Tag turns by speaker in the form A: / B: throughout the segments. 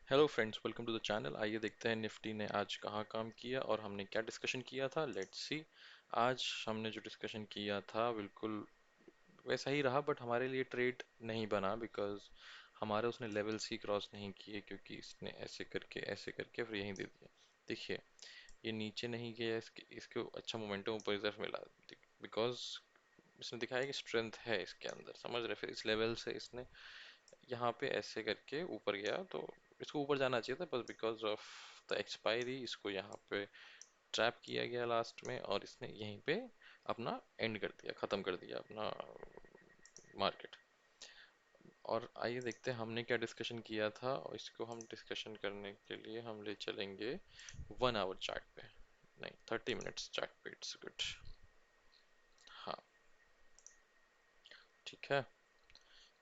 A: Hello friends, welcome to the channel. आइए देखते हैं निफ्टी ने आज कहाँ काम किया और हमने क्या डिस्कशन किया था। Let's see. आज हमने जो डिस्कशन किया था बिल्कुल वैसा ही रहा, बट हमारे लिए ट्रेड नहीं बना बिकॉज हमारे उसने लेवल्स ही क्रॉस नहीं किए, क्योंकि इसने ऐसे करके फिर यहीं दे दिया। देखिए, ये नीचे नहीं गया, इसको अच्छा मोमेंटम ऊपर की तरफ मिला बिकॉज इसने दिखाया कि स्ट्रेंथ है इसके अंदर, समझ रहे। फिर इस लेवल से इसने यहाँ पे ऐसे करके ऊपर गया, तो इसको ऊपर जाना चाहिए था, बस बिकॉज ऑफ द एक्सपायरी इसको यहाँ पे ट्रैप किया गया लास्ट में, और इसने यहीं पे अपना एंड कर दिया, ख़त्म कर दिया अपना मार्केट। और आइए देखते हैं हमने क्या डिस्कशन किया था, और इसको हम डिस्कशन करने के लिए हम ले चलेंगे 1 आवर चार्ट पे, नहीं 30 मिनट्स चार्ट पे। It's good. हाँ, ठीक है।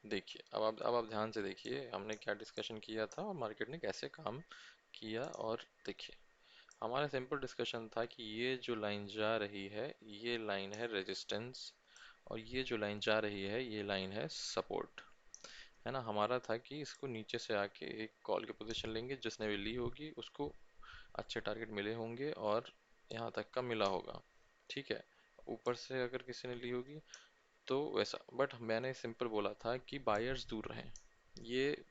A: देखिए, अब आप ध्यान से देखिए हमने क्या डिस्कशन किया था और मार्केट ने कैसे काम किया। और देखिए, हमारा सिंपल डिस्कशन था कि ये जो लाइन जा रही है ये लाइन है रेजिस्टेंस, और ये जो लाइन जा रही है ये लाइन है सपोर्ट। है ना। हमारा था कि इसको नीचे से आके एक कॉल की पोजीशन लेंगे, जिसने भी ली होगी उसको अच्छे टारगेट मिले होंगे और यहाँ तक का मिला होगा। ठीक है। ऊपर से अगर किसी ने ली होगी तो वैसा, बट मैंने सिंपल बोला था कि बायर्स दूर रहें। ये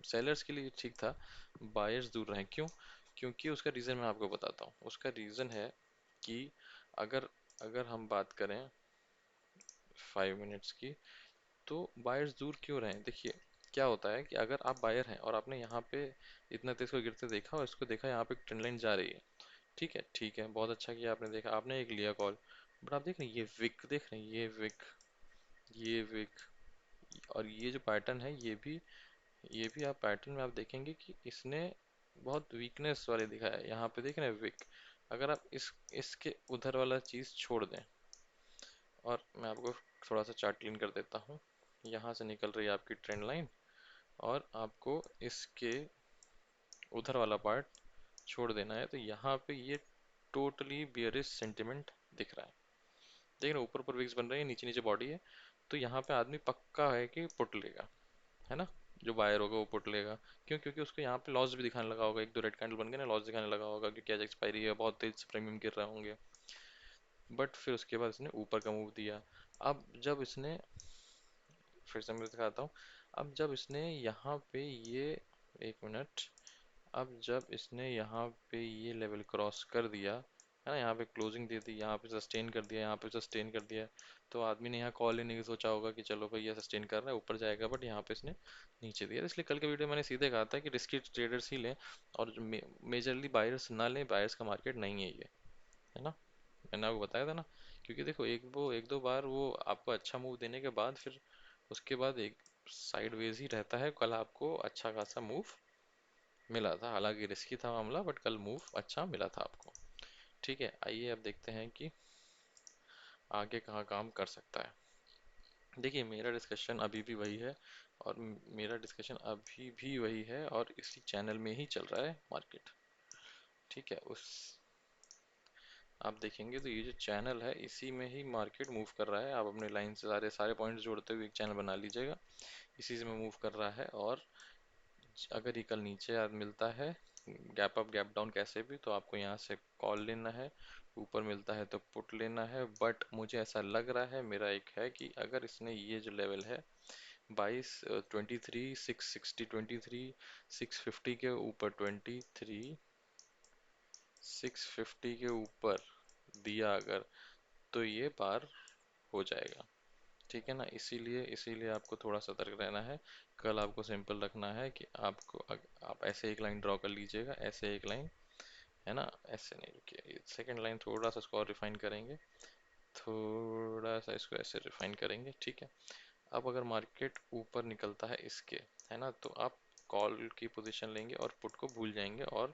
A: सेलर्स के लिए ठीक था, बायर्स दूर रहें। क्यों? क्योंकि उसका रीज़न मैं आपको बताता हूँ। उसका रीज़न है कि अगर अगर हम बात करें 5 मिनट्स की, तो बायर्स दूर क्यों रहें। देखिए, क्या होता है कि अगर आप बायर हैं और आपने यहाँ पे इतना तेज को गिरते देखा और इसको देखा यहाँ पे एक ट्रेंड लाइन जा रही है। ठीक है, ठीक है, बहुत अच्छा किया आपने देखा, आपने एक लिया कॉल। बट आप देख रहे हैं ये विक, देख रहे हैं ये विक, और ये जो पैटर्न है ये भी आप पैटर्न में आप देखेंगे कि इसने बहुत वीकनेस वाले दिखाया है। यहाँ पे देख रहे हैं विक। अगर आप इसके उधर वाला चीज़ छोड़ दें, और मैं आपको थोड़ा सा चार्ट क्लीन कर देता हूँ। यहाँ से निकल रही है आपकी ट्रेंड लाइन, और आपको इसके उधर वाला पार्ट छोड़ देना है, तो यहाँ पे ये टोटली बियरिश सेंटिमेंट दिख रहा है। देख रहे हैं, ऊपर ऊपर विक्स बन रहे हैं, नीचे नीचे बॉडी है। तो यहाँ पे आदमी पक्का है कि पुट लेगा, है ना। जो बायर होगा वो पुट लेगा। क्यों? क्योंकि उसको यहाँ पे लॉस भी दिखाने लगा होगा, एक दो रेड कैंडल बन गए ना, लॉस दिखाने लगा होगा क्योंकि आज एक्सपायरी है, बहुत तेज से प्रीमियम गिर रहे होंगे। बट फिर उसके बाद इसने ऊपर का मूव दिया। अब जब इसने, फिर से मैं दिखाता हूँ, अब जब इसने यहाँ पे ये, एक मिनट, अब जब इसने यहाँ पे ये लेवल क्रॉस कर दिया, है ना, यहाँ पे क्लोजिंग दे दी, यहाँ पे सस्टेन कर दिया, यहाँ पे सस्टेन कर दिया, तो आदमी ने यहाँ कॉल लेने की सोचा होगा कि चलो भाई ये सस्टेन कर रहा है, ऊपर जाएगा, बट यहाँ पे इसने नीचे दिया। इसलिए कल के वीडियो मैंने सीधे कहा था कि रिस्की ट्रेडर्स ही लें, और जो मेजरली बायर्स ना लें, बायर्स का मार्केट नहीं है ये, है ना। मैंने आपको बताया था ना। क्योंकि देखो, एक दो बार वो आपको अच्छा मूव देने के बाद फिर उसके बाद एक साइडवेज ही रहता है। कल आपको अच्छा खासा मूव मिला था, हालांकि रिस्की था मामला, बट कल मूव अच्छा मिला था आपको। ठीक है, आइए अब देखते हैं कि आगे कहाँ काम कर सकता है। देखिए, मेरा डिस्कशन अभी भी वही है, और मेरा डिस्कशन अभी भी वही है, और इसी चैनल में ही चल रहा है मार्केट। ठीक है, उस आप देखेंगे तो ये जो चैनल है इसी में ही मार्केट मूव कर रहा है। आप अपने लाइन से सारे सारे पॉइंट्स जोड़ते हुए एक चैनल बना लीजिएगा, इसी से में मूव कर रहा है। और अगर ये कल नीचे आज मिलता है, गैप अप गैप डाउन कैसे भी, तो आपको यहाँ से कॉल लेना है। ऊपर मिलता है तो पुट लेना है। बट मुझे ऐसा लग रहा है, मेरा एक है कि अगर इसने ये जो लेवल है 23 650 के ऊपर 23 650 के ऊपर दिया अगर, तो ये पार हो जाएगा। ठीक है ना। इसीलिए इसीलिए आपको थोड़ा सतर्क रहना है। कल आपको सिंपल रखना है कि आप ऐसे एक लाइन ड्रॉ कर लीजिएगा, ऐसे एक लाइन, है ना। ऐसे नहीं, रुकिए, सेकंड लाइन थोड़ा सा इसको और रिफाइन करेंगे, थोड़ा सा इसको ऐसे रिफाइन करेंगे। ठीक है। अब अगर मार्केट ऊपर निकलता है इसके, है ना, तो आप कॉल की पोजीशन लेंगे और पुट को भूल जाएंगे। और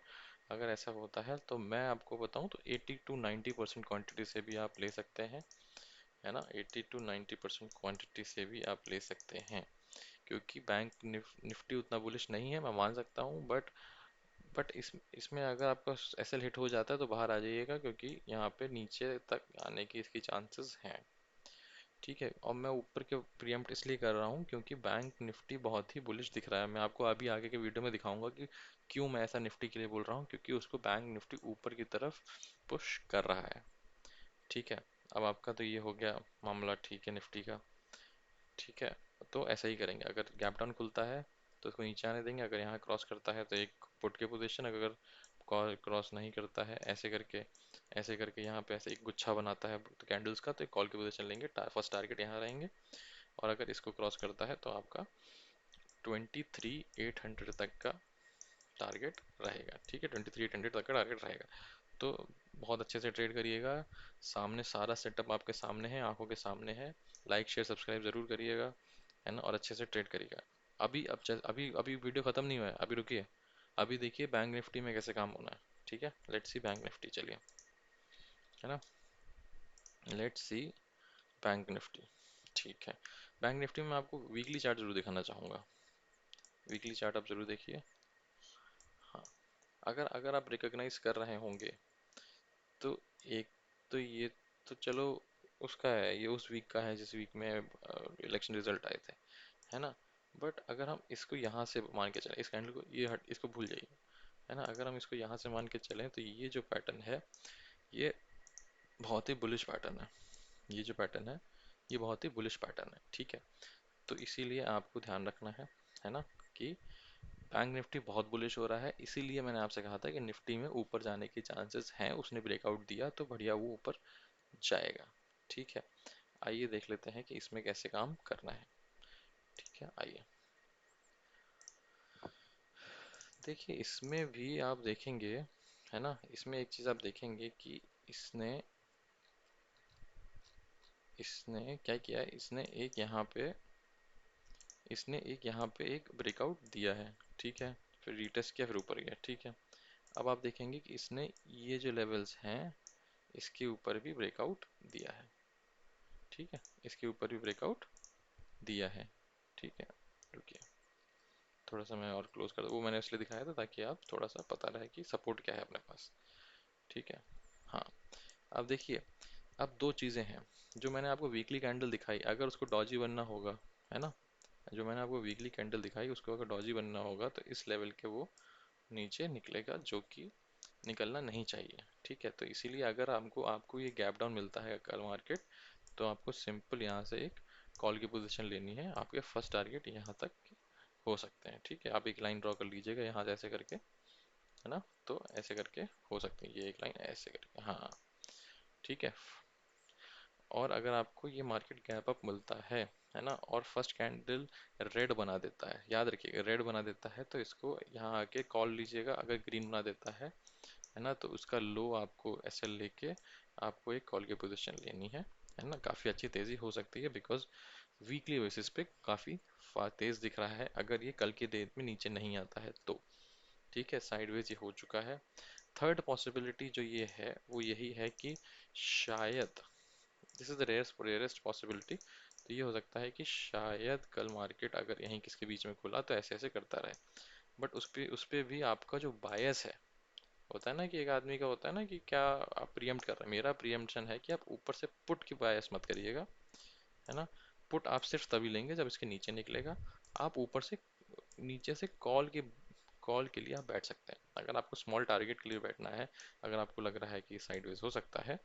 A: अगर ऐसा होता है तो मैं आपको बताऊं तो 80 to 90% क्वांटिटी से भी आप ले सकते हैं, है ना। 80 to 90% क्वांटिटी से भी आप ले सकते हैं, क्योंकि बैंक निफ्टी उतना बुलिश नहीं है, मैं मान सकता हूँ। बट इसमें अगर आपका एसएल हिट हो जाता है तो बाहर आ जाइएगा, क्योंकि यहाँ पे नीचे तक आने की इसकी चांसेस हैं। ठीक है, और मैं ऊपर के प्रीएम्प्ट इसलिए कर रहा हूँ क्योंकि बैंक निफ्टी बहुत ही बुलिश दिख रहा है। मैं आपको अभी आगे के वीडियो में दिखाऊंगा कि क्यों मैं ऐसा निफ्टी के लिए बोल रहा हूँ, क्योंकि उसको बैंक निफ्टी ऊपर की तरफ पुश कर रहा है। ठीक है, अब आपका तो ये हो गया मामला, ठीक है, निफ्टी का। ठीक है, तो ऐसा ही करेंगे, अगर गैप डाउन खुलता है तो इसको नीचे आने देंगे, अगर यहाँ क्रॉस करता है तो एक पुट के पोजीशन, अगर क्रॉस नहीं करता है ऐसे करके यहाँ पे ऐसे एक गुच्छा बनाता है तो कैंडल्स का, तो एक कॉल की पोजीशन लेंगे, फर्स्ट टारगेट यहाँ रहेंगे। और अगर इसको क्रॉस करता है तो आपका 23,800 तक का टारगेट रहेगा। ठीक है, 23,800 तक का टारगेट रहेगा। तो बहुत अच्छे से ट्रेड करिएगा, सामने सारा सेटअप आपके सामने है, आंखों के सामने है। लाइक शेयर सब्सक्राइब जरूर करिएगा, है ना, और अच्छे से ट्रेड करिएगा। अभी अभी वीडियो खत्म नहीं हुआ है, अभी रुकिए। अभी देखिए बैंक निफ्टी में कैसे काम होना है। ठीक है, लेट्स सी बैंक निफ्टी, चलिए, है ना, लेट्स सी बैंक निफ्टी। ठीक है, बैंक निफ्टी में आपको वीकली चार्ट जरूर दिखाना चाहूँगा। वीकली चार्ट आप जरूर देखिए। हाँ, अगर अगर आप रिकॉग्नाइज कर रहे होंगे तो एक, तो ये तो चलो उसका है, ये उस वीक का है जिस वीक में इलेक्शन रिजल्ट आए थे, है ना। बट अगर हम इसको यहाँ से मान के चलें, इस कैंडल को, ये हट, इसको भूल जाइए, है ना। अगर हम इसको यहाँ से मान के चलें तो ये जो पैटर्न है ये बहुत ही बुलिश पैटर्न है। ये जो पैटर्न ये बहुत ही बुलिश पैटर्न है। ठीक है, तो इसीलिए आपको ध्यान रखना है ना, कि बैंक निफ्टी बहुत बुलिश हो रहा है, इसीलिए मैंने आपसे कहा था कि निफ्टी में ऊपर जाने के चांसेस हैं। उसने ब्रेकआउट दिया तो बढ़िया वो ऊपर जाएगा। ठीक है, आइए देख लेते हैं कि इसमें कैसे काम करना है। ठीक है, आइए देखिए, इसमें भी आप देखेंगे, है ना, इसमें एक चीज आप देखेंगे कि इसने इसने क्या किया है, इसने एक यहाँ पे एक ब्रेकआउट दिया है। ठीक है, फिर रीटेस्ट किया, फिर ऊपर गया। ठीक है, अब आप देखेंगे कि इसने ये जो लेवल्स हैं इसके ऊपर भी ब्रेकआउट दिया है। ठीक है, इसके ऊपर भी ब्रेकआउट दिया है। ठीक है, रुकिए, थोड़ा सा मैं और क्लोज कर दूँ, वो मैंने इसलिए दिखाया था ताकि आप थोड़ा सा पता रहे कि सपोर्ट क्या है अपने पास। ठीक है, हाँ, अब देखिए, अब दो चीज़ें हैं जो मैंने आपको वीकली कैंडल दिखाई, अगर उसको डॉजी बनना होगा, है ना, जो मैंने आपको वीकली कैंडल दिखाई उसको अगर डॉजी बनना होगा तो इस लेवल के वो नीचे निकलेगा, जो कि निकलना नहीं चाहिए। ठीक है, तो इसीलिए अगर आपको आपको ये गैप डाउन मिलता है कल मार्केट, तो आपको सिंपल यहाँ से एक कॉल की पोजीशन लेनी है। आपके फर्स्ट टारगेट यहाँ तक हो सकते हैं। ठीक है, आप एक लाइन ड्रॉ कर लीजिएगा यहाँ से ऐसे करके, है ना, तो ऐसे करके हो सकती है ये एक लाइन ऐसे करके, हाँ। ठीक है, और अगर आपको ये मार्केट गैप अप मिलता है ना, और फर्स्ट कैंडल रेड बना देता है, याद रखिएगा रेड बना देता है, तो इसको यहाँ आके कॉल लीजिएगा। अगर ग्रीन बना देता है ना, तो उसका लो आपको ऐसे लेके आपको एक कॉल की पोजीशन लेनी है ना। काफ़ी अच्छी तेज़ी हो सकती है, बिकॉज वीकली बेसिस पे काफ़ी तेज़ दिख रहा है, अगर ये कल की डेट में नीचे नहीं आता है तो। ठीक है, साइडवेज ये हो चुका है। थर्ड पॉसिबिलिटी जो ये है वो यही है कि शायद, this is the rarest possibility, तो ये हो सकता है कि शायद कल मार्केट अगर यहीं किसके बीच में खुला तो ऐसे ऐसे करता रहे। बट उस पे भी आपका जो बायस है, होता है ना कि एक आदमी का होता है ना कि क्या आप प्रियम्प्ट कर रहे हैं, मेरा प्रियम्पशन है कि आप ऊपर से पुट की बायस मत करिएगा, है ना। पुट आप सिर्फ तभी लेंगे जब इसके नीचे निकलेगा। आप ऊपर से नीचे से कॉल के लिए आप बैठ सकते हैं, अगर आपको स्मॉल टारगेट के लिए बैठना है। अगर आपको लग रहा है कि साइडवेज हो सकता है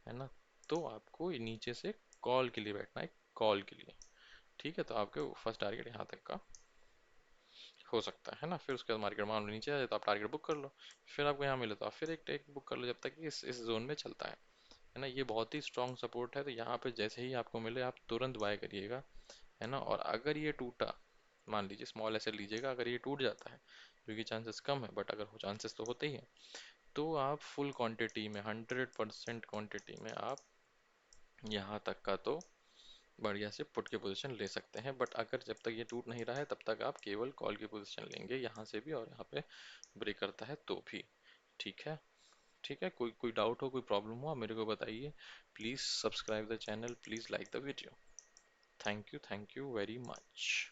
A: ना, तो आपको ये नीचे से कॉल के लिए बैठना है, कॉल के लिए। ठीक है, तो आपके फर्स्ट टारगेट यहाँ तक का हो सकता है ना। फिर उसके बाद मार्केट मान लो नीचे आ जाए तो आप टारगेट बुक कर लो। फिर आपको यहाँ मिले तो आप फिर एक टेक बुक कर लो, जब तक कि इस जोन में चलता है ना। ये बहुत ही स्ट्रॉन्ग सपोर्ट है, तो यहाँ पे जैसे ही आपको मिले आप तुरंत बाय करिएगा, है ना। और अगर ये टूटा, मान लीजिए स्मॉल ऐसे लीजिएगा, अगर ये टूट जाता है, जो कि चांसेस कम है बट अगर हो चांसेस तो होते ही हैं, तो आप फुल क्वांटिटी में 100% क्वांटिटी में आप यहाँ तक का तो बढ़िया से पुट की पोजीशन ले सकते हैं। बट अगर जब तक ये टूट नहीं रहा है तब तक आप केवल कॉल की पोजीशन लेंगे, यहाँ से भी और यहाँ पे ब्रेक करता है तो भी। ठीक है, ठीक है, कोई कोई डाउट हो, कोई प्रॉब्लम हो, आप मेरे को बताइए। Please subscribe the channel, please like the video. Thank you very much.